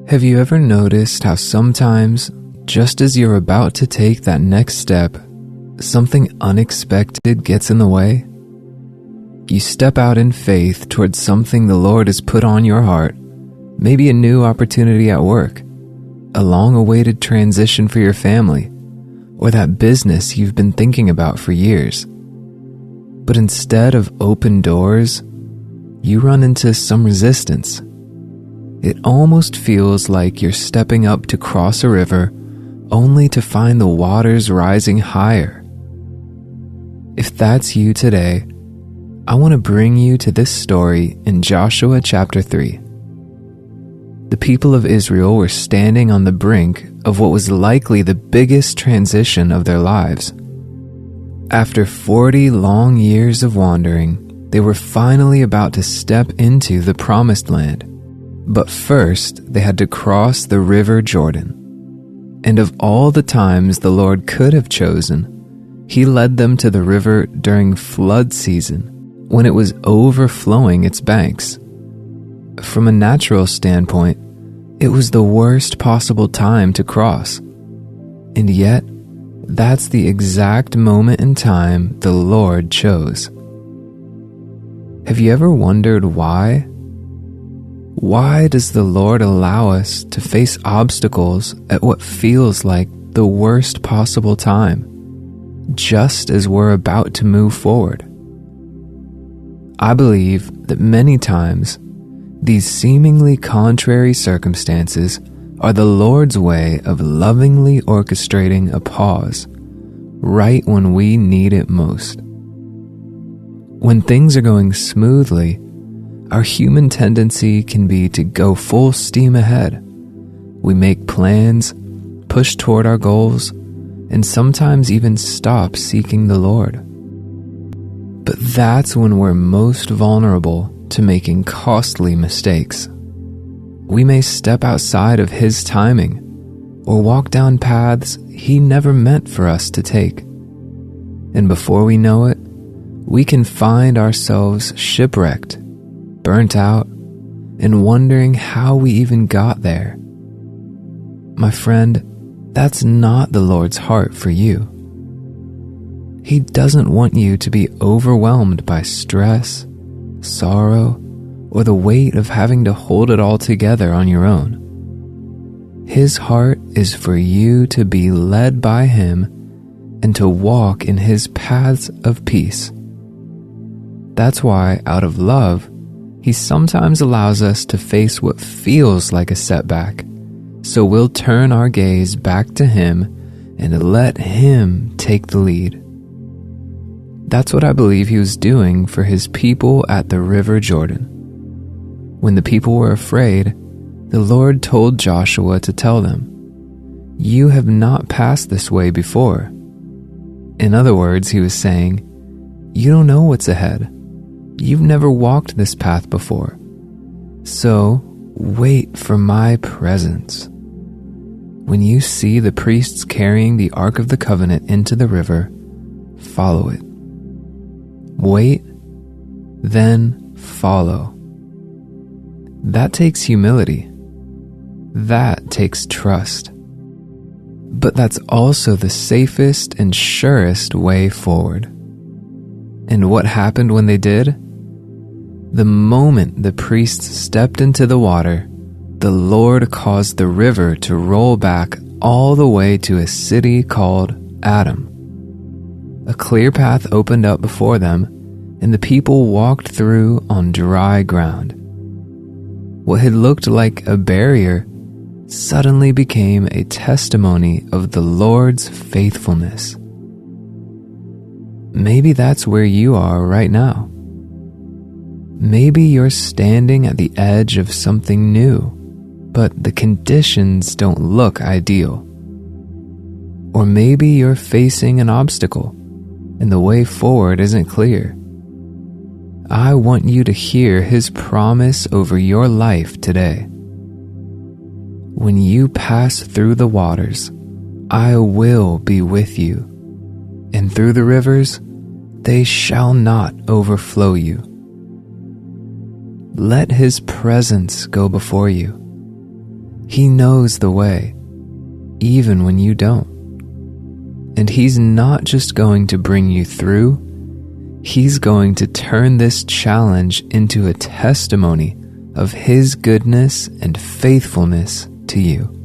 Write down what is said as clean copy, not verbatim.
Have you ever noticed how sometimes, just as you're about to take that next step, something unexpected gets in the way? You step out in faith towards something the Lord has put on your heart, maybe a new opportunity at work, a long-awaited transition for your family, or that business you've been thinking about for years. But instead of open doors, you run into some resistance. It almost feels like you're stepping up to cross a river only to find the waters rising higher. If that's you today, I want to bring you to this story in Joshua chapter 3. The people of Israel were standing on the brink of what was likely the biggest transition of their lives. After 40 long years of wandering, they were finally about to step into the promised land. But first, they had to cross the river Jordan. And of all the times the Lord could have chosen, He led them to the river during flood season, when it was overflowing its banks. From a natural standpoint, it was the worst possible time to cross. And yet, that's the exact moment in time the Lord chose. Have you ever wondered why? Why does the Lord allow us to face obstacles at what feels like the worst possible time, just as we're about to move forward? I believe that many times, these seemingly contrary circumstances are the Lord's way of lovingly orchestrating a pause, right when we need it most. When things are going smoothly, our human tendency can be to go full steam ahead. We make plans, push toward our goals, and sometimes even stop seeking the Lord. But that's when we're most vulnerable to making costly mistakes. We may step outside of His timing or walk down paths He never meant for us to take. And before we know it, we can find ourselves shipwrecked, burnt out, and wondering how we even got there. My friend, that's not the Lord's heart for you. He doesn't want you to be overwhelmed by stress, sorrow, or the weight of having to hold it all together on your own. His heart is for you to be led by Him and to walk in His paths of peace. That's why, out of love, He sometimes allows us to face what feels like a setback, so we'll turn our gaze back to Him and let Him take the lead. That's what I believe He was doing for His people at the river Jordan. When the people were afraid, the Lord told Joshua to tell them, "You have not passed this way before." In other words, He was saying, you don't know what's ahead. You've never walked this path before. So, wait for my presence. When you see the priests carrying the Ark of the Covenant into the river, follow it. Wait, then follow. That takes humility. That takes trust. But that's also the safest and surest way forward. And what happened when they did? The moment the priests stepped into the water, the Lord caused the river to roll back all the way to a city called Adam. A clear path opened up before them, and the people walked through on dry ground. What had looked like a barrier suddenly became a testimony of the Lord's faithfulness. Maybe that's where you are right now. Maybe you're standing at the edge of something new, but the conditions don't look ideal. Or maybe you're facing an obstacle, and the way forward isn't clear. I want you to hear His promise over your life today. When you pass through the waters, I will be with you, and through the rivers, they shall not overflow you. Let His presence go before you. He knows the way, even when you don't. And He's not just going to bring you through, He's going to turn this challenge into a testimony of His goodness and faithfulness to you.